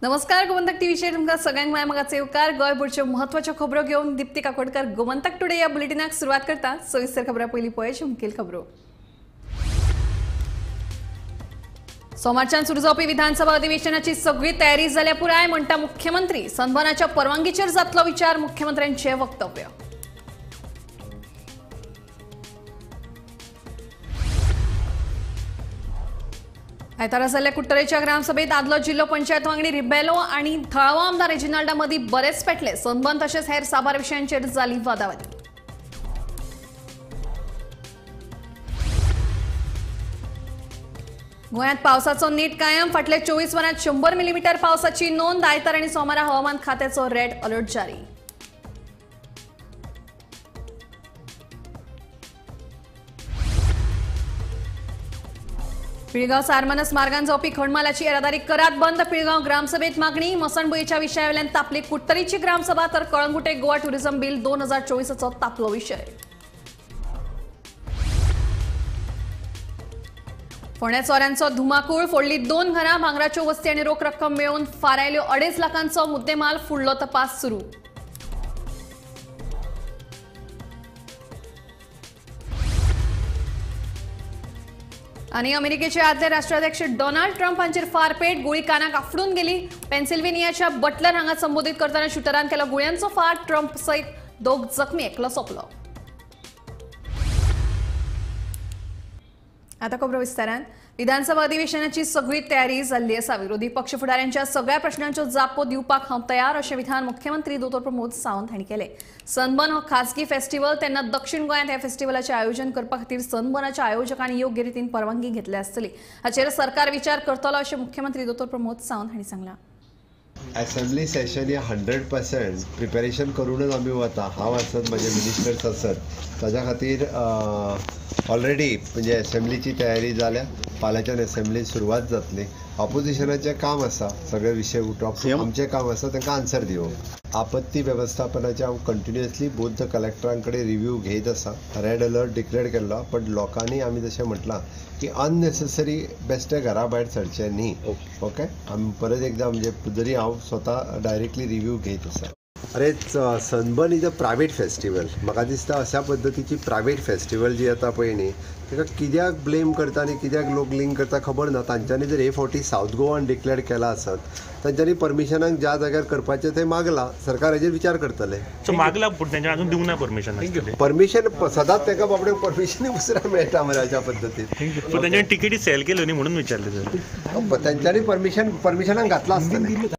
नमस्कार गोमंतक टीव्हीचेर तुमकां सगळ्यांक मायमागाचे उपकार गोंयभरच्यो म्हत्वाच्यो खबरो घेवन दीप्ती काकोडकर गोमंतक टुडे ह्या बुलेटिनाक सुरवात करता। सविस्तर खबरां पयलीं पळोवया मुखेल खबरो। सोमारच्यान सुरू जावपी विधानसभा अधिवेशनाची सगळी तयारी जाल्या पुराय म्हणटा मुख्यमंत्री। सनबर्नाच्या परवानगीचेर जातलो विचार मुख्यमंत्र्यांचे वक्तव्य। आयतारा जाल्ल्या कुट्टरेच्या ग्रामसभेत आदलो जिल्लो पंचायत वांगडी रिबेलो आनी थळावो आमदार रेजिनाल्डा मदीं बरेच पेटले। सनबर्न तशेंच हेर साबार विशयांचेर जाली वादावादी। गोंयांत पावसाचो नेट कायम। फाटले 24 वरांत 100 मिलीमीटर पावसाची नोंद। आयतार आनी सोमारा हवामान खात्याचो रेड अलर्ट जारी। पिळगांव सारमानस मार्गान जावपी खणमालाची येरादारी करात बंद। पिळगांव ग्रामसभेत मागणी। मसणबुयेच्या विशयावेल्यान तापली कुट्टरीची ग्रामसभा तर कळंगुटे गोवा टुरिझम बील 2024चो तापलो विशय। फोंड्या चोऱ्यांचो धुमाकूळ। फोडली 2 घरां। भांगराच्यो वस्ती आनी रोख रक्कम मेळोवन फारायल्यो 2.5 लाखांचो मुद्देमाल। फुडलो तपास सुरू। आनी अमेरिकेचे आदले राष्ट्राध्यक्ष डोनाल्ड ट्रम्प हांचेर फारपेट। गुळी कानाक आफडून गेली। पेन्सिल्व्हेनियाच्या बटलर हांगा संबोधीत करतना शूटरान केलो गुळयांचो फार। ट्रम्प सयत 2 जखमी, एकलो सोंपलो। आता खबरो विस्तारान। विधानसभा अधिवेशनाची सगळी तयारी जाल्ली आसा। विरोधी पक्ष फुडाऱ्यांच्या सगळ्या प्रश्नांचो जापो दिवपाक हांव तयार अशें विधान मुख्यमंत्री दोतोर प्रमोद सावंत हांणी केलें। सनबर्न हो खासगी फेस्टिवल तेन्ना दक्षिण गोंयांत ह्या फेस्टिवलाचें आयोजन करपा खातीर सनबर्नाच्या आयोजकांनी योग्य रितीन परवानगी घेतली आसतली। हाचेर सरकार विचार करतलो अशें मुख्यमंत्री दोतोर प्रमोद सावंत हांणी सांगलां। असेंब्ली सेशन या 100% प्रिपरेशन करूनच आम्ही वता। हांव आसत, माझे मिनिस्टर्स आसत, ताज्या खातीर ऑलरेडी म्हणजे असेंब्लीची तयारी जाल्या। फाल्यांच्यान असेंब्ली सुरवात जातली। ऑपोजिशनाचें काम आसा, सगळे विशय उठोवप। आमचें काम आसा तांकां आन्सर दिवप। आपत्ती वेवस्थापनाचे हांव कंटिन्युअसली बोथ द कलेक्टरां कडेन रिव्यू घेत आसा। रेड अलर्ट डिक्लेअर केल्लो, पण लोकांनी आमी जशें म्हटलां की अननेसेसरी बेश्टे घरा भायर सरचे न्ही। ओके, आमी परत एकदां म्हणजे जरी हांव स्वता डायरेक्टली रिव्यू घेत आसा। अरे, sunburn is a private festival. म्हाका दिसता अशा पद्दतीची प्रायवेट फेस्टिवल जी येता पळय न्ही, ताका कित्याक ब्लेम करता आनी कित्याक लोक लिंक करता खबर ना। तांच्यांनी जर हे फावटी सावथ गोवान डिक्लेअर केला आसत, तांच्यांनी परमिशनाक ज्या जाग्यार करपाचें तें मागलां। सरकार हेजेर विचार करतले। मागला पूण तांच्यान अजून दिवंक ना परमिशन। परमिशन सदांच ताका बाबडे परमिशनूय दुसऱ्या मेळटा मरे अशा पद्दतीन। पूण तांच्यानी तिकेटी सेल केल्यो न्ही म्हणून विचारले सर। तांच्यांनी परमिशनाक घातलां आसतलें।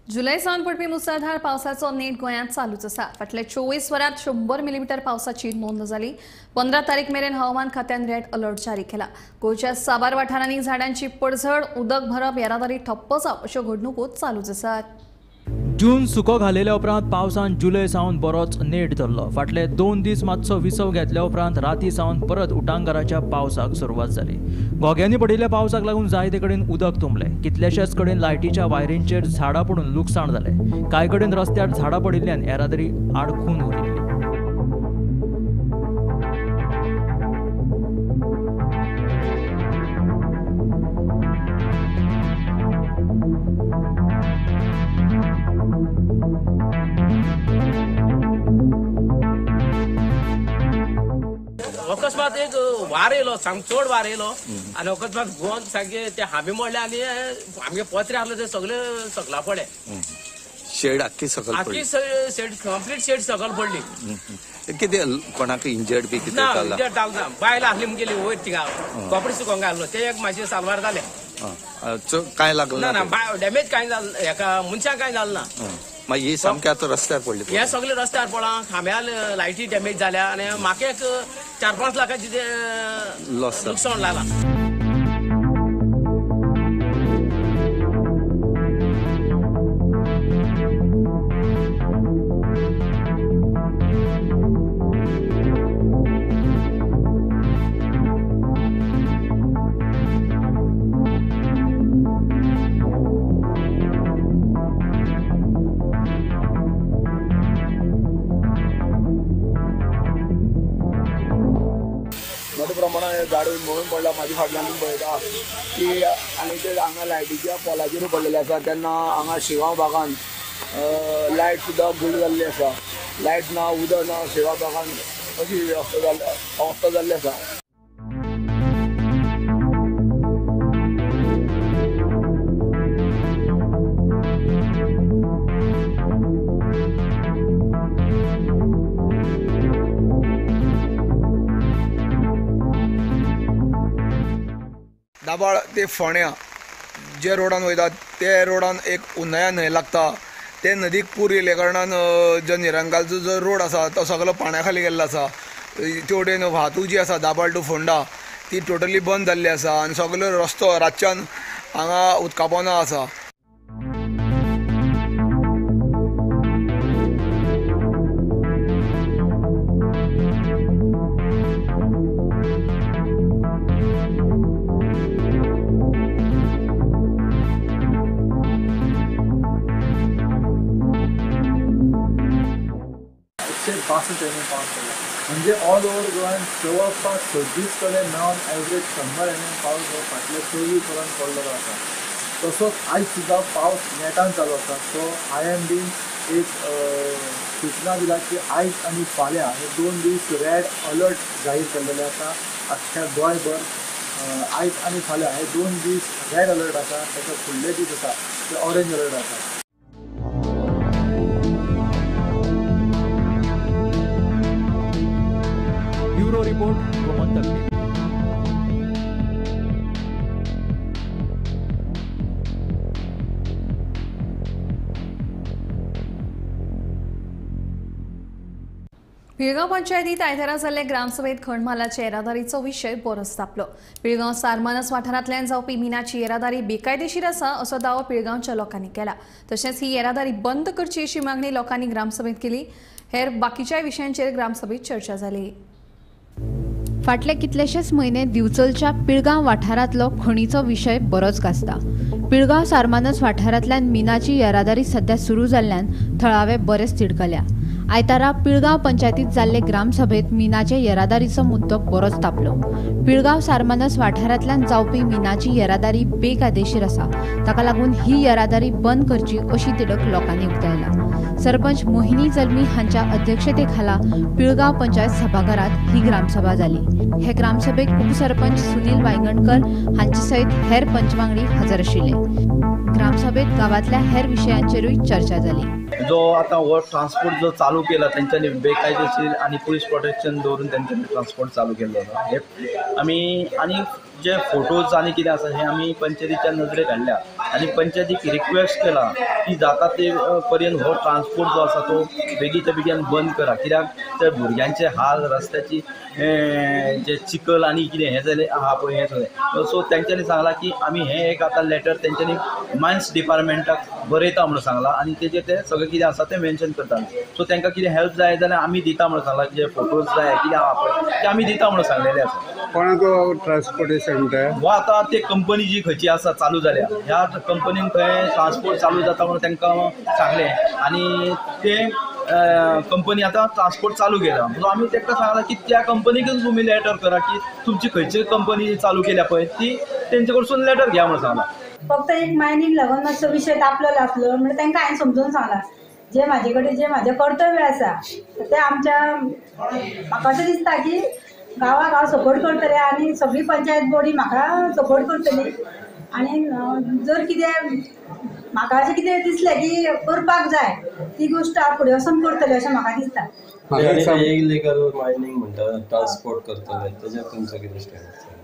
जुलय सावन पडपी मुसळधार पावसाचो नेट गोंयांत चालूच आसा। फाटले 24 वरांत 100 मिलीमीटर पावसाची नोंद जाली। 15 तारीख मेरेन हवामान खात्यान रेड अलर्ट जारी केला। गोंयच्या साबार वाठारांनी झाडांची पडझड, उदक भरप, येरादारी ठप्प जावप अश्यो घडणुको चालूच आसात। जून सुको घालेल्या उपरांत पावसान जुलय सावन बरोच नेट धरलो। फाटले 2 दीस मातसो विसव घेतल्या उपरांत राती सावन परत उटंगाराच्या पावसाक सुरवात जाली। घोग्यांनी पडिल्ल्या पावसाक लागून जायते कडेन उदक तुंबलें। कितल्याशाच कडेन लायटीच्या वायरींचेर झाडां पडून लुकसाण जालें। कांय कडेन रस्त्यार झाडां पडिल्ल्यान येरादारी आडखून उरिल्ली। अकस्मात एक वार येयलो, सामको चड वार येयलो आनी अकस्मात गोवन सारखे ते हांबे मोडले आनी आमगे पत्रे आसले ते सगळे सकला पडले। शेड आख्खी सकल पडली। आख्खी शेड कंप्लीट शेड सकल पडली। कितें कोणाक इंजर्ड बी कितें ना, जाला? इंजर्ड जाल ना। बायल आसली मुगेली वयर थिंगा कपडे सुकोवंक घाललो, ते एक मातशे सालवार जाले। काय लागलं ना डॅमेज कांय जालें, हेका मनशाक कांय जालें ना। मागीर ही सामकी आतां रस्त्यार पडली। हे सगळे रस्त्यार पडला, खांब्याल लायटी डॅमेज जाल्या आनी म्हाका एक 4-5 लाखाची लुकसाण जाला। मोठ्या प्रमाणात झाड मोडून पडला म्हाजी फाटल्यान पळयता की आनी ते हांगा लायटीच्या पोलाचेर पडलेले आसा तेन्ना हांगा शिगांव भागान लायट सुद्दां गुल जाल्ली आसा लायट ना उदक ना शिगांव भागान अशी अवस्था जाल्ली आसा दाबाळ ते फोण्या जे रोडान वयतात ते रोडान एक उन्हाळ्या न्हंय लागता ते नदीक पूर येयले कारणान जो निरंगालचो जो रोड आसा तो सगळो पाण्या खाली गेल्लो आसा ते वटेन वाहतूक जी आसा दाबाळ टू फोंडा ती टोटली बंद जाल्ली आसा आनी सगळो रस्तो रातच्यान हांगा उदका पोंदा आसा. पावस पडला म्हणजे ऑल ओव्हर गोंयान जवळपास 26 कडेन मेळून एवरेज 100 mm पावस हो फाटले 24 वरांत पडलेलो आसा. तसोच आयज सुद्दां पावस नेटान चालू आसा. सो IMDन एक सूचना दिला की आयज आनी फाल्यां हे 2 दीस रेड अलर्ट जाहीर केल्लेले आसा अख्ख्या गोंयभर. आयज आनी फाल्यां हे 2 दीस रेड अलर्ट आसा ताचे फुडले दीस आसा ते ऑरेंज अलर्ट आसा. Bureau report Gomantak TV. Pilgaon पंचायतीत आयतारा जाल्ले ग्रामसभेत खणमालाच्या येरादारीचो विशय बरोच तापलो. पिळगांव सारमानस वाठारांतल्यान जावपी मिनाची येरादारी बेकायदेशीर आसा असो दावो पिळगांवच्या लोकांनी केला. तशेंच ही येरादारी बंद करची अशी मागणी लोकांनी ग्रामसभेत केली. हेर बाकीच्या विशयांचेर ग्रामसभेत चर्चा जाली. फाटले कितलेशेच म्हयने दिवचलच्या पिळगांव वाठारांतलो खणीचो विशय बरोच गाजता. पिळगांव सारमानस वाठारांतल्यान मिनाची येरादारी सध्या सुरू जाल्ल्यान थळावे बरेच तिडकल्या. आयतारा पिळगांव पंचायतीत जाल्ले ग्रामसभेत मिनाचे येरादारीचो मुद्दो बरोच तापलो. पिळगांव सारमानस वाठारांतल्यान जावपी मिनाची येरादारी बेकायदेशीर आसा. ताका लागून ही येरादारी बंद करची अशी तिडक लोकांनी उक्तायला. सरपंच मोहिनी जल्मी हांच्या अध्यक्षतेखाला पिळगांव पंचायत सभाघरात ही ग्रामसभा जाली. हे ग्रामसभेक उपसरपंच सुनील वांयगणकर हांचे सयत हेर पंचवांगडी हजर आशिल्ले. ग्रामसभेत गावातल्या हेर विशयांचेरूय चर्चा जाली. जो आता हो ट्रान्सपोर्ट जो चालू केला त्यांच्यानी बेकायदेशीर आणि पोलीस प्रोटेक्शन दवरून त्यांच्यानी ट्रान्सपोर्ट चालू केल्लो आसा. हे आमी आणि जे फोटोज आणि कितें आसा हे आमी पंचायतीच्या नजरेक हाडल्या आणि पंचायतीक रिक्वेस्ट केला की जाता ते पर्यंत हो ट्रान्सपोर्ट जो आसा तो बेगीच्या बेगीन बंद करा. कित्याक त्या भुरग्यांचे हाल रस्त्याची जे चिखल आणि कितें हें जालें आहा पळय हें सगळें. सो तेंच्यांनी सांगला की आमी हें एक आतां लेटर तेंच्यांनी मायन्स डिपार्टमेंटाक बरयता म्हणून सांगला आणि तेजेर ते सगळें कितें आसा तें मेन्शन करता. सो तांकां कितें हेल्प जाय जाल्यार आमी दिता म्हणून सांगला. जे फोटोज जाय कितें आहा पळय ते आमी दिता म्हणून सांगलेले आसा. कोणाचो ट्रान्सपोर्टेशन हो आता ते कंपनी जी खंयची आसा चालू जाल्या ह्या कंपनीन थंय ट्रान्सपोर्ट चालू जाता म्हणून तांकां सांगलें आणि ते कंपनी आता ट्रान्सपोर्ट चालू केला. सो आमी तांकां सांगला की त्या कंपनीकच तुमी लेटर करा की तुमची खंयची कंपनी चालू केल्या पळय ती तेंचे कडसून लेटर घ्या म्हणून सांगला. फक्त एक मायनींग लागून मातसो विशय तापलेलो आसलो म्हणजे तांकां हांवें समजून सांगला जे म्हाजे कडेन जे म्हाजें कर्तव्य आसा ते आमच्या म्हाका अशें दिसता की गांवाक हांव सपोर्ट करतलें आनी सगळी पंचायत बॉडी म्हाका सपोर्ट करतली. आनी जर कितें म्हाका अशें कितें दिसलें की करपाक जाय ती गोश्ट हांव फुडें वचून करतलें अशें म्हाका दिसता. इलिगल मायनिंग म्हणटा ट्रान्सपोर्ट करतले तेजेर तुमचो कितें स्टँड आसा?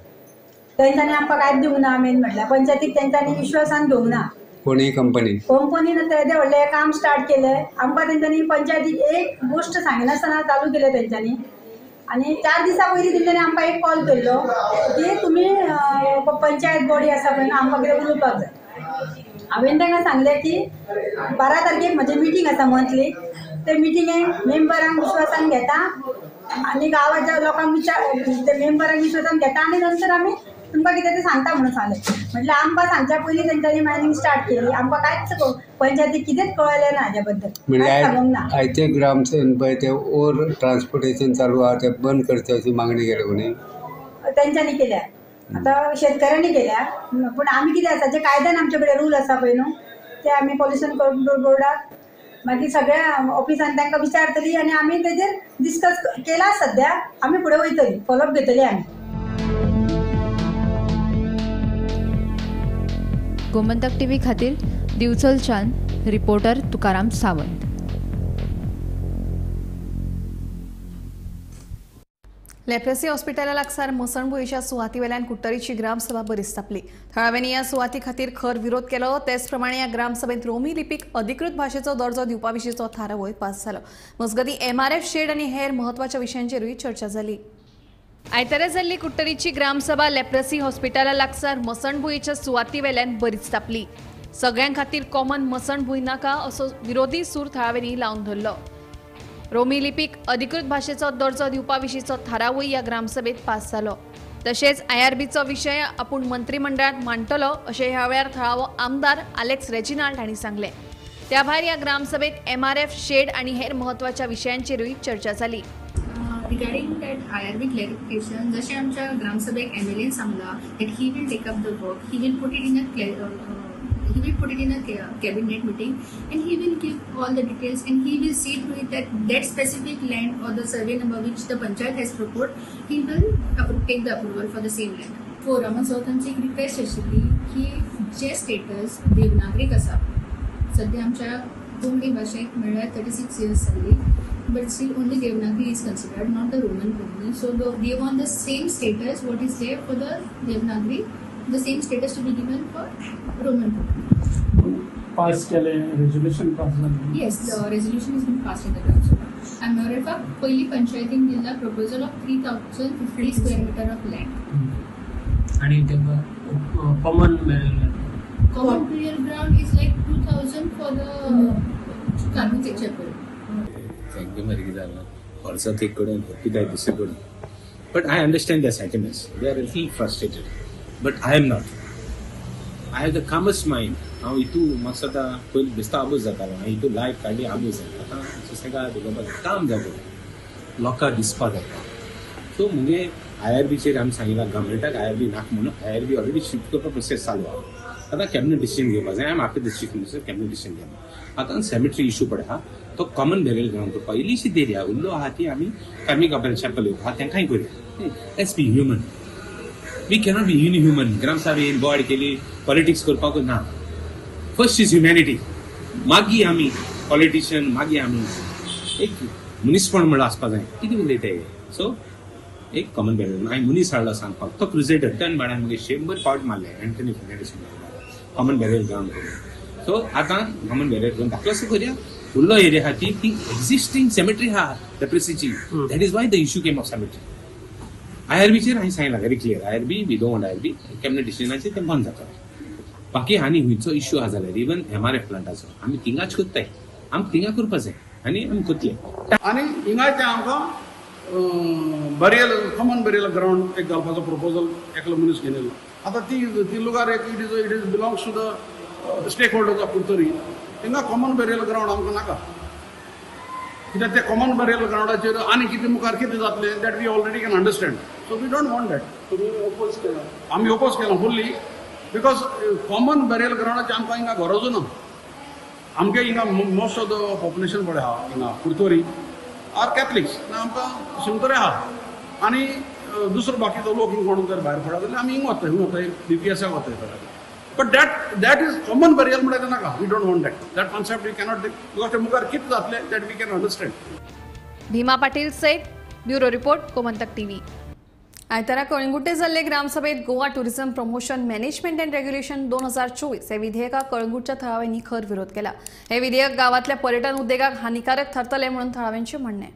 तेंच्यांनी आमकां कांयच दिवंक ना. मेन म्हटल्यार पंचायतीक तेंच्यांनी विश्वासान घेवंक ना. कोणी कंपनीन येदें व्हडलें काम स्टार्ट केलें. आमकां तेंच्यांनी पंचायतीक एक गोश्ट सांगिनासतना चालू केलें तेंच्यांनी. आनी 4 दिसां पयलीं तेंच्यांनी आमकां एक कॉल केल्लो की तुमी पंचायत बॉडी आसा पळय आमकां कितें उलोवपाक जाय. हांवें तांकां सांगलें की 12 तारखेक म्हजी मिटींग आसा मंथली. ते मिटिंगेक मेंबरांक विश्वासान घेता आनी गांवाच्या लोकांक ते मेंबरांक विश्वासान घेता आनी नंतर आमी तुमकां कितें तें सांगता म्हणून सांगलें. म्हटल्यार आमकां सांगच्या पयलीं तेंच्यांनी मायनिंग स्टार्ट केली. आमकां कांयच पंचायतीक कितेंच कळलें ना हाज्या बद्दल. सांगूंक ना. आयचे ग्रामसभेन पळय ते ओवर ट्रान्सपोर्टेशन चालू आहा ते बंद करचे अशी मागणी केली कोणी तेंच्यांनी केल्या, आता शेतकऱ्यांनी केल्या, पण आमी कितें आसा जे कायद्यान आमचे कडेन रूल आसा पळय न्हू ते आमी पॉल्युशन कंट्रोल बोर्डाक मागीर सगळ्या ऑफिसान तांकां विचारतली आनी आमी तेजेर डिस्कस केला. सध्या आमी फुडें वयतली, फॉलोअप घेतली आमी. गोमंतक टीव्ही खातीर दिवचलच्यान रिपोर्टर तुकाराम सावंत. लेप्रेसी हॉस्पिटला लागसार मसणभुंयेच्या सुवाती वेल्यान कुट्टरीची ग्रामसभा बरीच तापली. थळाव्यांनी ह्या सुवाती खातीर खर विरोध केलो. तेच प्रमाणे ह्या ग्रामसभेत रोमी लिपीक अधिकृत भाषेचो दर्जो दिवपा विशींचो थारावय पास जालो. मजगती MRF शेड आनी हेर महत्वाच्या विशयांचेरूय चर्चा जाली. आयतारा जाल्ली कुट्टरीची ग्रामसभा लेप्रेसी हॉस्पिटला लागसार मसणभुंयेच्या सुवाती वेल्यान बरीच तापली. सगळ्यां खातीर कॉमन मसणभुंय नाका असो विरोधी सूर थळाव्यांनी लावन धरलो. रोमी लिपीक अधिकृत भाषेचो दर्जो दिवपा विशींचो थारावूय ह्या ग्रामसभेत पास जालो. तशेंच IRBचो विशय आपूण मंत्रिमंडळांत मांडटलो अशें ह्या वेळार थळावो आमदार आलेक्स रेजिनाल्ड हांणी सांगलें. त्या भायर ह्या ग्रामसभेत MRF शेड आनी हेर महत्वाच्या विशयांचेरूय चर्चा जाली. Regarding that IRB clarification, जशें आमच्या ग्रामसभेक MLA सांगला that he will take up the work, he will put it in a cabinet meeting and he will give all the details and he will see to it that specific land or the survey number which the panchayat has proposed, he will take the approval for the same land. Forum असो तांची एक request आशिल्ली की जे status देवनागरीक आसा सध्या आमच्या कोंकणी भाशेक म्हणल्यार 36 years जाली, but still only Devanagari is considered, not the Roman Konkani. So they want the same status what is there for the Devanagari, the same status to be given for Roman Konkani. Passed a resolution passed. Yes, the resolution has been passed in the Gram Sabha. And moreover, पहिली पंचायतीन दिला proposal of 3050 square meter of land. आणि तेव्हा common burial ground is like 2000 for the Karmik chapel. Thank you, Marigidana. Also, they couldn't hope disagree. But I understand their sentiments. They are a little frustrated. But I am not. I have the calmest mind. हांव इतू मातसो आतां पयलीं बेस्ता आबूज जातालो, हांवें इतू life काडली आबूज जाता. आतां सुसेगाद काम जाता, लोकांक दिसपा जाता. सो मुगे IRBचेर आमी सांगिल्लें गव्हर्मेंटाक IRB नाका म्हणून. IRB ऑलरेडी शिफ्ट करपा प्रोसेस चालू आहा. आतां कॅबिनेट डिसिजन घेवपा जाय. I am after this chief minister cabinet decision घेवपा. आतां सेमेट्री इशू पडे आहा तो कॉमन बेरियल ग्राउंड करपा. इल्लीशी एरिया उरलो आहा ती आमी कार्मिक कपेल चॅपल आहा तांकांय करूया. Let's be human. We cannot be inhuman. ग्रामसभेन बोवाड केली पॉलिटिक्स करपाक ना. फर्स्ट इज ह्युमॅनिटी, मागीर आमी पॉलिटिशियन, मागीर आमी एक मनीसपण म्हणून आसपा जाय. कितें उलयता ते. सो एक कॉमन बेरियल हांवें मनीस हाडलो सांगपाक. तो क्रुसेडर टन बाळ्यान मुगे 100 पावट मारले Antony Fernandes common burial ground करून. सो आतां कॉमन बेरियल ग्राउंड धाकलो असो करूया. उरलो एरिया आहा ती एक्झिस्टिंग सेमेट्री आहा लेप्रेसीची. That is why the issue came of cemetery. IRBचेर हांवें सांगलां very clear. IRB we don't want IRB. Cabinet डिसिजनाचेर तें बंद जाता. बाकी आनी हुंयचो इश्यू आहा जाल्यार इवन MRF प्लांटाचो आमी थिंगाच कोत्ताय. आमकां थिंगा करपा जाय आनी आमी कोतले. आनी हिंगा ते आमकां बरियल कॉमन बरियल ग्राउंड एक घालपाचो प्रपोजल एकलो मनीस घेतिल्लो. आतां ती लुगार एक it is belongs to the stakeholders of कुर्तरी. हिंगा कॉमन बरियल ग्राउंड आमकां नाका. कित्याक ते कॉमन बरियल ग्राउंडाचेर आनी कितें मुखार कितें जातलें that we already can understand. So we don't want that. आमी ओपोज केला फुल्ली बिकॉज कॉमन बरियल ग्राउंडाची आमकां हिंगा गरजू ना. आमगे हिंगा मोस्ट ऑफ द पॉप्युलेशन पळय आहा हिंगा कुर्तोरी आर कॅथलिक्स आमकां शिमतरे आहा आनी दुसरो बाकीचो लोक हिंग म्हणून जर भायर पडा जाल्यार आमी हिंग वताय BPSाक वताय. But that is common burial म्हणटा नाका. We don't want that concept we cannot because ते मुखार कितें जातलें that we can understand. Bhima Patil सयत ब्युरो रिपोर्ट गोमंतक टीव्ही. आयतारा कळंगुटे जाल्ले ग्रामसभेत Goa tourism promotion management and regulation 2024 हे विधेयकाक कळंगुटच्या थळाव्यांनी खर विरोध केला. हे विधेयक गावातल्या पर्यटन उद्देगाक हानिकारक ठरतले म्हणून थळाव्यांचे म्हणणे.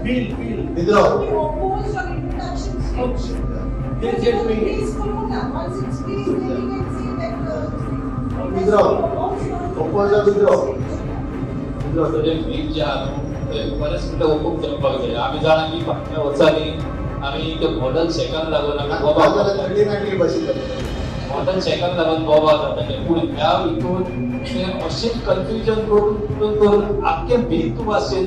Bill. बीच जे आहा बरेच मिनटं ओपूक करपाक जाय. आमी जाणा की फाटल्या वर्सांनी आमी ते मॉडर्न शेकान लागून आमी बोबाद मॉडर्न शेकान लागून बोबाद जाताले. पूण ह्या हितून ते अशें कन्फ्युजन करून आख्खे बीच भाशेन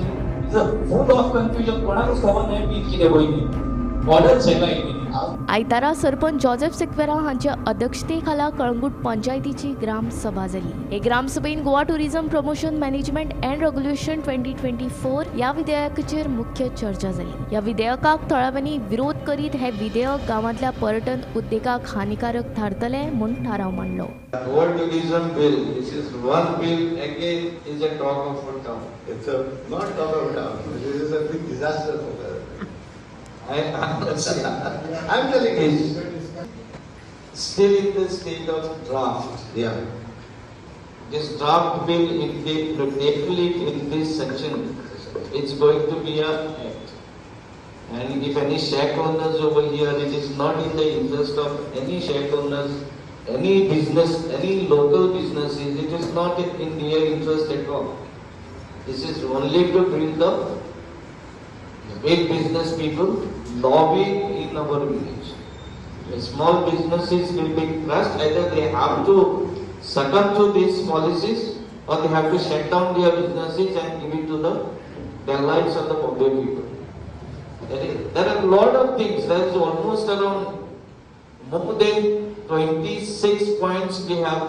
फूल ऑफ कन्फ्युजन कोणाकूच खबर नाही बीच कितें पयलीं मॉडर्न शेकां येयली. आयतारा सरपंच जोसेफ सिक्वेरा हांच्या अध्यक्षतेखाला कळंगूट पंचायतीची ग्रामसभा जाली. हे ग्रामसभेन Goa tourism promotion management and regulation 2024 ह्या विधेयकाचेर मुख्य चर्चा जाली. ह्या विधेयकाक थळाव्यांनी विरोध करीत हे विधेयक गांवांतल्या पर्यटन उद्देगाक हानिकारक थारतले म्हूण थाराव मांडलो. World Tourism Bill, this is one bill again is a talk of a town. It's a not talk of a town. This is a big disaster for the. I'm telling you, still in the state of draft. Yeah. This draft bill, if they tackle it in this section, it's going to be a act. And if any shack owners over here, it is not in the interest of any shack owners, any business, any local businesses. It is not in their interest at all. This is only to bring the big business people lobbying in our village. The small businesses will be crushed. Either they have to succumb to these policies or they have to shut down their businesses and give it to the lives of the Bombay people. There are a lot of things. There is almost around more than 26 points we have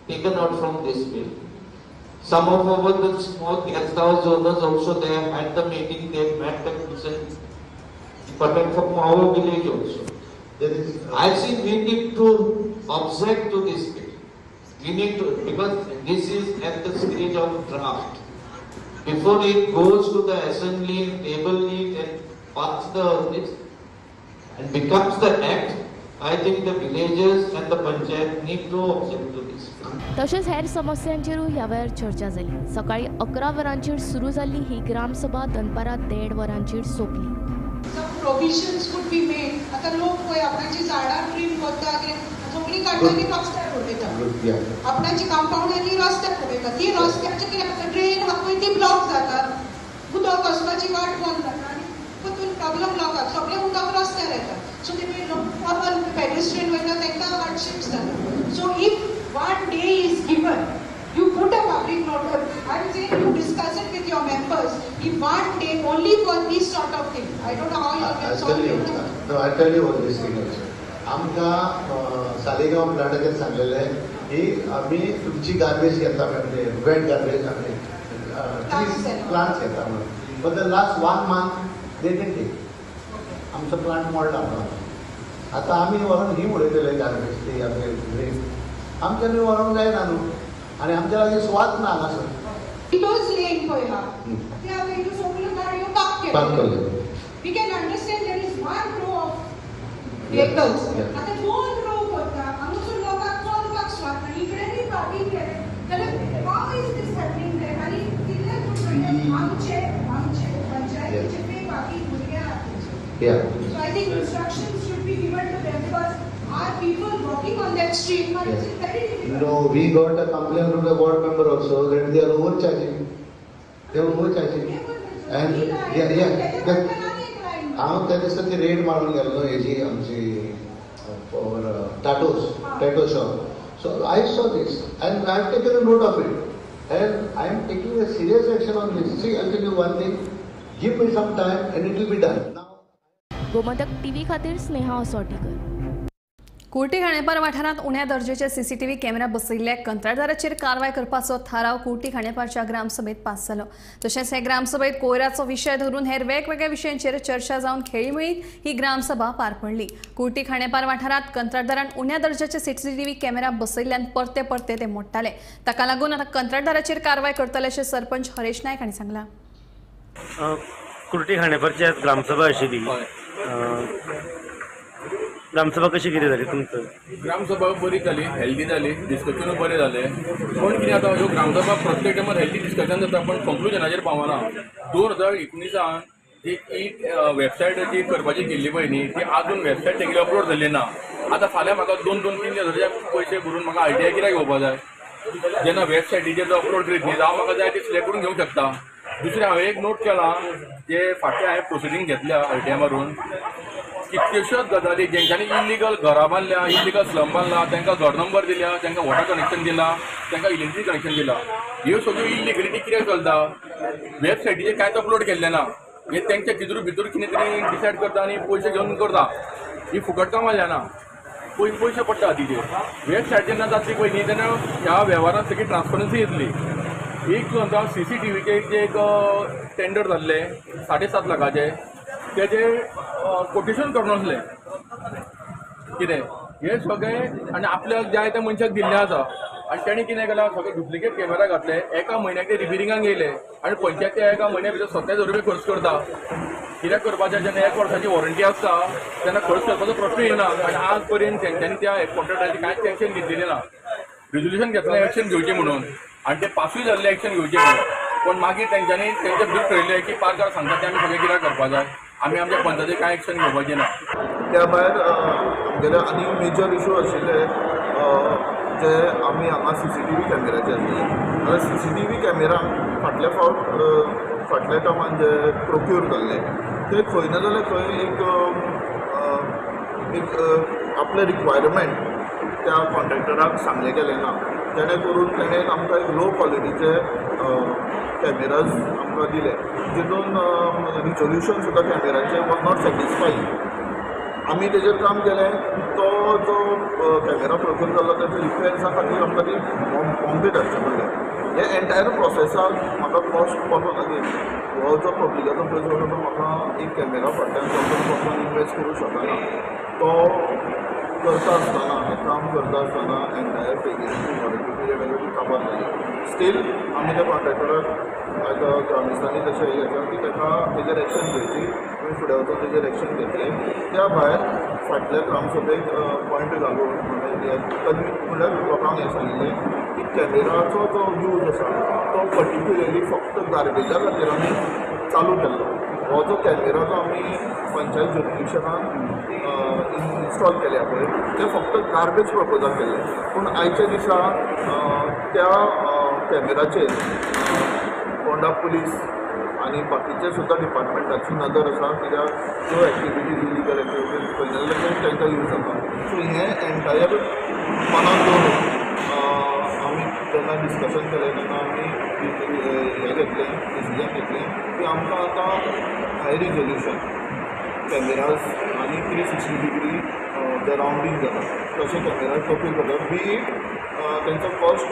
taken out from this bill. Some of our the small guest house owners also, they have had the meeting, they have met the person, but from our village also. I think we need to object to this bill. We need to, because this is at the stage of draft. Before it goes to the assembly, table it and pass it and becomes the act, I think the villages and the panchayat need to object to this. तशेंच हेर समस्यांचेरूय ह्या वेळार चर्चा जाली. सकाळी 11 वरांचेर सुरू जाल्ली ही ग्रामसभा दनपारां 1:30 वरांचेर सोंपली. Provisions could be made. आता लोक पळय आपणाची झाडां ट्रीम करता कितें सगळीं काडटाली रस्त्यार उडयता. आपणाची कंपाउंडांनी रस्त्यार उडयता. ती रस्त्याचे कितें ड्रेन आहा पळय ती ब्लॉक जाता. उदक वचपाची वाट बंद जाता आनी तितून प्रॉब्लम लोकांक सगळें उदक रस्त्यार येता. सो ते नॉर्मल पेडेस्ट्रियन वयता तांकां हार्डशिप्स जाता. So if one day is given, you put a public notice. I'm saying you discuss it with your members. If one day only for this sort of thing, I don't know how you can solve it. No, I tell you what this thing is. आमकां सालेगांव प्लांटाचेर सांगलेले की आमी तुमची garbage घेता म्हणजे weight garbage आमी plants घेता म्हणून. But the last 1 month they didn't take. आमचो प्लांट मोडला म्हणून. आतां आमी व्हरून ही उडयतले गार्बेज ती आमचे ड्रेन. आमच्यानी व्हरोंक जायना न्हू आनी आमच्या लागीं स्वाद ना हांगासर. Those lane पळय हा ते हांवें इतू सगळ्यो गाडयो पार्क केल्यो. We can understand there is one row of vehicles. आतां 2 row करता हांगासून लोकांक चलपाक स्वाद ना. इकडेनी पार्किंग केलें जाल्यार how is this happening there? आनी कितले खूब आमचे पंचायतीचे पे बाकी भुरगे आहात. So I think instructions should be given to them because are people walking on that street? But it's very difficult. No, we got a complaint from the board member also that they are overcharging. They are overcharging. And हांव त्या दिसा ती red मारून गेल्लो हेजी आमची tattoo shop. So I saw this and I have taken a note of it and I am taking a serious action on this. See, I'll tell you one thing. Give me some time and it will be done. Gomantak TV खातीर स्नेहा असोटीकर. कुर्टी खांडेपार वाठारांत उण्या दर्जाचे CCTV camera बसयिल्ल्या कंत्राटदाराचेर कारवाय करपाचो थाराव कुर्टी खांडेपारच्या ग्रामसभेत pass जालो. तशेंच हे ग्रामसभेत कोयराचो विशय धरून हेर वेगवेगळ्या विशयांचेर चर्चा जावन खेळीमेळीत ही ग्रामसभा पार पडली. कुर्टी खांडेपार वाठारांत कंत्राटदारान उण्या दर्जाचे सीसीटीव्ही कॅमेरा बसयिल्ल्यान परते परते ते मोडटाले. ताका लागून आतां कंत्राटदाराचेर कारवाय करतले अशें सरपंच हरेश नायक हांणी सांगलां. कुर्टी खांडेपारची आज ग्रामसभा आशिल्ली. ग्रामसभा कशी कितें जाली तुमचं? ग्रामसभा बरी जाली, हेल्दी जाली, डिस्कशन बरें जालें. पण कितें आतां ह्यो ग्रामसभा प्रत्येक टायमार हेल्दी डिस्कशन जाता पण कंक्लुजनाचेर पावना. 2019 जी वेबसायट जी करपाची गेल्ली पळय न्ही ती अजून वेबसायट तेगेली अपलोड जाल्ली ना. आतां फाल्यां म्हाका 2-3 पयशे भरून म्हाका RTI कित्याक घेवपा जाय. जेन्ना वेबसायटीचेर जो अपलोड करीत न्ही जावं म्हाका जाय ती सिलेक्ट करून घेवंक शकता. दुसरें हांवें एक नोट केलां जे फाटलें हांवें प्रोसिडींग घेतल्या RTI मारून कितल्योश्योच गजाली जेंच्यांनी इलिगल घरां बांदल्या, इलिगल स्लम बांदला, तांकां घर नंबर दिल्या, तांकां वॉटर कनेक्शन दिलां, तांकां इलेक्ट्रीक कनेक्शन दिलां. ह्यो सगळ्यो इलिगलिटी कित्याक चलता? वेबसायटीचेर कांयच अपलोड केल्लें ना. हे तांच्या भितर कितें तरी डिसायड करता आनी पयशे घेवन करता. ही फुकट कामां जायना. पयशे पडटा तिचेर. वेबसायट जेन्ना जातली पळय न्ही तेन्ना ह्या वेव्हारांत सगळी ट्रान्सपरन्सी येतली. एक समजा CCTVचे जे एक टेंडर जाल्लें 7.5 लाखाचें तेजे कोटेशन करून आसलें कितें हे सगळें आनी आपल्याक जाय त्या मनशाक दिल्लें आसा. आनी तेणी कितें केलां सगळे डुप्लिकेट कॅमेरा घातले. एका म्हयन्याक ते रिपेरिंगाक येयले आनी पंचायत ते एका म्हयन्या भितर 27,000 रुपया खर्च करता. कित्याक करपाचें जेन्ना 1 वर्साची वॉरंटी आसता तेन्ना खर्च करपाचो प्रश्न येना. आनी आज पर्यंत तेंच्यांनी त्या कॉन्ट्रॅक्टाची कांयच एक्शन घेतलेली ना. रिजोल्युशन घेतलें एक्शन घेवचें म्हणून आनी ते पासूय जाल्ले एक्शन घेवचें म्हणून. पण मागीर तेंच्यांनी तेंचे भितर ठरयलें की पार्कार सांगता ते आमी सगळें कित्याक करपा जाय. आमी आमच्या पंचायतीक कांय एक्शन घेवपाचें ना. त्या भायर आमगेले आनी मेजर इशू आशिल्ले जे आमी हांगा CCTV कॅमेराचे आसले. जाल्यार CCTV कॅमेरा फाटल्या टर्मान जे प्रोक्यूर जाल्ले ते खंय ना जाल्यार खंय एक आपले रिक्वायरमेंट त्या कॉन्ट्रॅक्टराक सांगले गेले ना. जेणे करून तेणें आमकां एक लो क्वॉलिटीचे कॅमेराज आमकां दिले जितून रिजोल्युशन सुद्दां कॅमेराचें वॉज नॉट सॅटिस्फाईंग. आमी तेजेर काम केलें. तो जो कॅमेरा प्रोक्यूर जाल्लो त्याच्या रिपेअर्सा खातीर आमकां ती बॉम्बे धाडचें पडलें. हे एंटायर प्रोसेसाक म्हाका कॉस्ट पडलो ना. हो जो पब्लिकाचो पयसो आसा तो म्हाका एक कॅमेरा फाटल्यान इन्वेस्ट करूंक शकना. तो करता आसतना हें काम करता आसतना एंटायर पेगेची वॉरंटी पिरियड काबार जाली. स्टील आमी त्या कॉन्ट्रॅक्टराक ग्रामिस्थांनी तशें हें केलें की ताका तेजेर एक्शन घेवची. आमी फुडें वचून तेजेर एक्शन घेतलें. त्या भायर फाटल्या ग्रामसभेक पॉयंट घालून म्हणल्यार लोकांक हें सांगिल्लें की कॅमेराचो जो यूज आसा तो पर्टिक्युलरली फक्त गार्बेजा खातीर आमी चालू केल्लो. हो जो कॅमेरा जो आमी पंचायत ज्युरिडिक्शनान इन्स्टॉल केल्या पळय ते फक्त गार्बेज पर्पजाक केल्ले. पूण आयच्या दिसा त्या कॅमेराचेर फोंडा पुलीस आनी बाकीचे सुद्दां डिपार्टमेंटाची नदर आसा. कित्याक ज्यो एक्टिविटीज इलिगल एक्टिविटीज पळयलेले तांकां यूज जाता. सो हें एंटायर मनान दवरून आमी जेन्ना डिस्कशन केलें तेन्ना आमी हें घेतलें डिसिजन घेतलें की आमकां आतां हाय रिजोल्युशन कॅमेराज आनी 360 डिग्री जे रावंडींग जाता तशे कॅमेराज प्रोक्यूर करतात. बी इट तेंचो कॉस्ट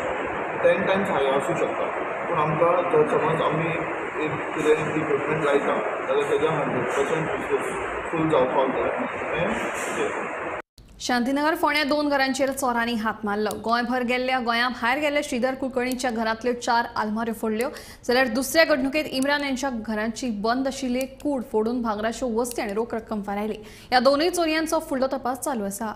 10 टायम्स हाय आसूं शकता. पूण आमकां जर समज आमी एक कितें इक्विपमेंट लायता जाल्यार तेज्या 100% फूल जावपाक जाय. हें शांतीनगर फोंड्या 2 घरांचेर चोरांनी हात मारलो. गोंयभर गेल्ल्या गोंया भायर गेल्ल्या श्रीधर कुलकर्णीच्या घरांतल्यो 4 आलमाऱ्यो फोडल्यो. जाल्यार दुसऱ्या घडणुकेत इम्रान यांच्या घरांची बंद आशिल्ली कूड फोडून भांगराच्यो वस्ती आनी रोख रक्कम फारायली. ह्या दोनूय चोरयांचो फुडलो तपास चालू आसा.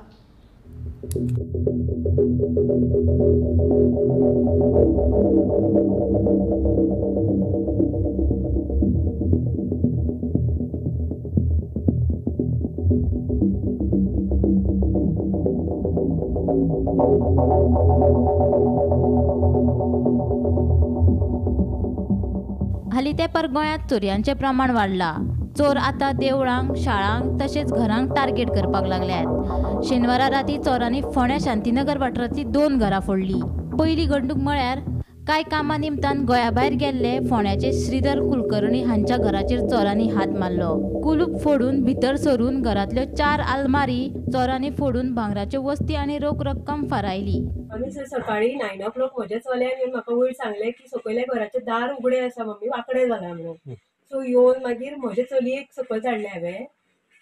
हालीं तेंपार गोंयांत चोरयांचें प्रमाण वाडलां. चोर आतां देवळांक, शाळांक तशेंच घरांक टार्गेट करपाक लागल्यात. शेनवारा राती चोरांनी फोंड्या शांतीनगर वाठारांतलीं 2 घरां फोडलीं. पयली घडणूक म्हळ्यार कांय कामां निमतान गोंया भायर गेल्ले फोंड्याचे श्रीधर कुलकर्णी हांच्या घराचेर चोरांनी हात मारलो. कुलूप फोडून भितर सरून घरांतल्यो 4 आलमारी चोरांनी फोडून भांगराच्यो वस्ती आनी रोख रक्कम फारायली. आमी सकाळी 9 o'clock म्हज्या चल्यान येवन म्हाका वयर सांगलें की सकयल्या घराचें दार उगडें आसा मम्मी वांकडें जालां म्हणून. सो येवन मागीर म्हजे चलयेक सकयल धाडलें हांवें.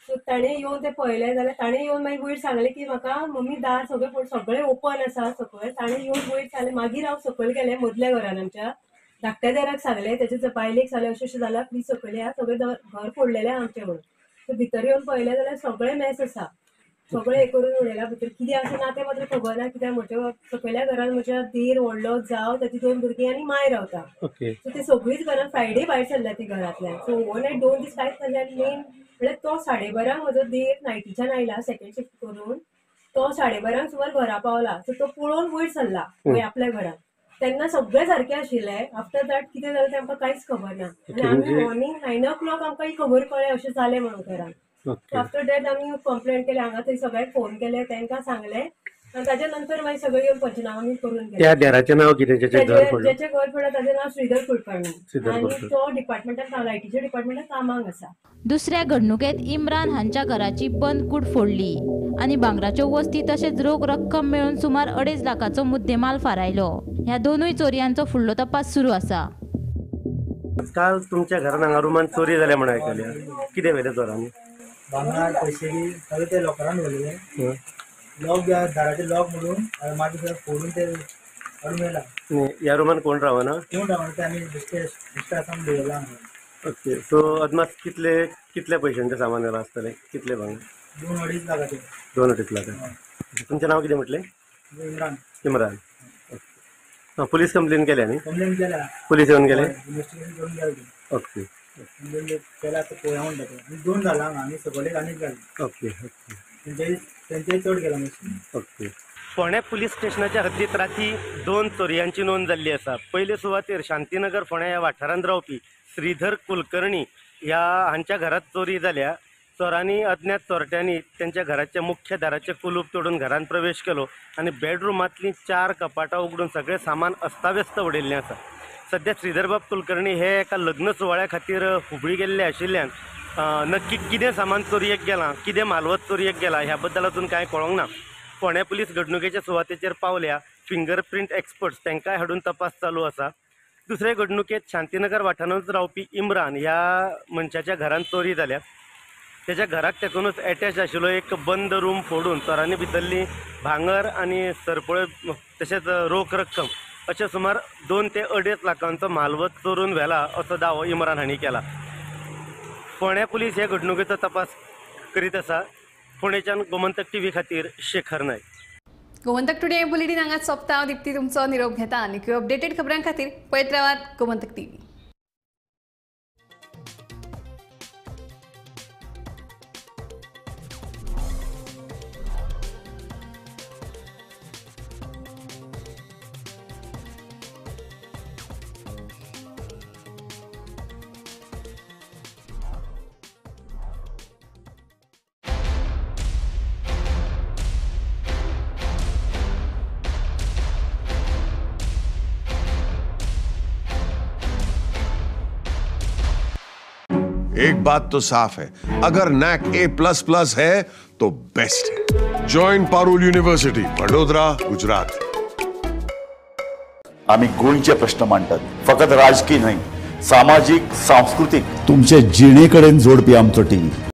सो ताणें येवन तें पळयलें जाल्यार ताणें येवन मागीर वयर सांगलें की म्हाका मम्मी दार सगळें ओपन आसा सकयल. ताणें येवन वयर सांगलें. मागीर हांव सकयल गेलें मदल्या घरान आमच्या धाकट्या देराक सांगलें तेजे बायलेक सांगलें अशें अशें जालां प्लीज सकयल या सगळें घर फोडलेलें आमचें म्हणून. सो भितर येवन पळयलें जाल्यार सगळें मॅस आसा. सगळें हें करून उडयला भितर कितें आसा ना तें मात्र खबर ना कित्याक म्हज्या सकयल्या घरान म्हज्या धीर व्हडलो जाव ताची 2 भुरगीं आनी माय रावता. सो ती सगळींच घरान फ्रायडे भायर सरल्या ती घरांतल्यान. सो ओवरनायट 2 दीस कांयच नासलें आनी मेन म्हळ्यार तो 12:30 म्हजो धीर नायटीच्यान आयला सेकंड शिफ्ट करून. तो 12:30 सुमार घरा पावला. सो तो पळोवन वयर सरला आपल्या घरान. तेन्ना सगळें सारकें आशिल्लें. आफ्टर दॅट कितें जालें तें आमकां कांयच खबर ना. आनी आमी मॉर्निंग 9 o'clock आमकां ही खबर कळ्ळें अशें जालें म्हणून घरान. आफ्टर दॅट आमी कंप्लेंट केलें हांगा थंय सगळ्यांक फोन केले तांकां सांगलें आनी ताच्या नंतर मागीर सगळें येवन पंचनामा बी करून गेले. त्या देराचें नांव कितें जेचें घर पडलें? जेचें घर पडलें ताचें नांव श्रीधर कुलकर्णी आनी तो डिपार्टमेंटान लायटीच्या डिपार्टमेंटान कामाक आसा. दुसऱ्या घडणुकेत इम्रान हांच्या घराची बंद कूड फोडली आणि भांगराच्यो वस्ती तशेंच रोख रक्कम मेळून सुमार 2.5 लाखाचो मुद्देमाल फारायलो. ह्या दोनूय चोरयांचो फुडलो तपास सुरू आसा. काल तुमच्या घरान हांगा रुमान चोरी जाल्या म्हणून आयकल्या. कितें व्हेलें चोरांनी? भांगर पयशे बी सगळे ते लोकरान व्हरले. लॉक दाराचे लॉक म्हणून मागीर फोडून ते हाडून मेला. ह्या रुमान कोण रावना? कोण रावना ते आमी बेश्टे आसाम दवरला. ओके. सो अदमास कितले पयशांचें सामान आसतलें? कितले भांगर? 2-2.5 लाखाचे. 2-2.5 लाख. तुमचें नांव कितें म्हटलें? इम्रान. इम्रान. पुलीस कंप्लेन केल्या न्ही? कंप्लेन केल्या. पुलीस येवन गेले? इन्व्हेस्टिगेशन करून गेले. ओके. कंप्लेन केल्या तर पळोवया म्हणटा ते. आनी 2 जाला हांगा आनी सकयले आनीक जाले. ओके. ओके. तेंचेय चड गेला मातशें. ओके. फोंड्या पुलीस स्टेशनाच्या हद्दीत राती 2 चोरयांची नोंद जाल्ली आसा. पयले सुवातेर शांतीनगर फोंड्या ह्या वाठारांत रावपी श्रीधर कुलकर्णी हांच्या घरात चोरी जाल्या. चोरांनी अज्ञात चोरट्यांनी त्यांच्या घराच्या मुख्य दाराचे कुलूप तोडून घरात प्रवेश केलो आणि बेडरूमातली 4 कपाटां उगडून सगळें सामान अस्ताव्यस्त उडयल्लें आसा. सध्या श्रीधरबाब कुलकर्णी हे एका लग्न सुवाळ्या खातीर हुबळी गेल्ले आशिल्ल्यान नक्की कितें सामान चोरयेक गेलां, कितें मालवत चोरयेक गेलां ह्या बद्दल अजून कांय कळोंक ना. फोंड्या पुलीस घडणुकेच्या सुवातेचेर पावल्या. फिंगरप्रिंट एक्सपर्ट्स तांकांय हाडून तपास चालू आसा. दुसरे घडणुकेत शांतीनगर वाठारांत रावपी इम्रान ह्या मनशाच्या घरांत चोरी जाल्या. त्याच्या घराक तेतूनच अटॅच आशिल्लो एक बंद रूम फोडून चोरांनी भितरली भांगर आनी सरपळ्यो तशेंच रोख रक्कम अशें सुमार 2 ते 2.5 लाखांचो मालवत चोरून व्हेला असो दावो इम्रान हांणी केला. फोंड्या पुलीस हे घडणुकेचो तपास करीत आसा. फोंडेच्यान गोमंतक टीव्ही खातीर शेखर नायक. गोमंतक टुडे बुलेटिन हांगाच सोंपता. हांव दिप्ती तुमचो निरोप घेता आनी अपडेटेड खबरां खातीर पळयत रावात गोमंतक टीव्ही. एक बात तो साफ है, अगर NAC A++ है तो बेस्ट है. Join Parul university, Vadodara, Gujarat. आम्ही गोंयचे प्रश्न मांडटात, फकत राजकीय न्हय, सामाजिक सांस्कृतिक. तुमचे जिणेकडेन जोडपी आमचो टीव्ही.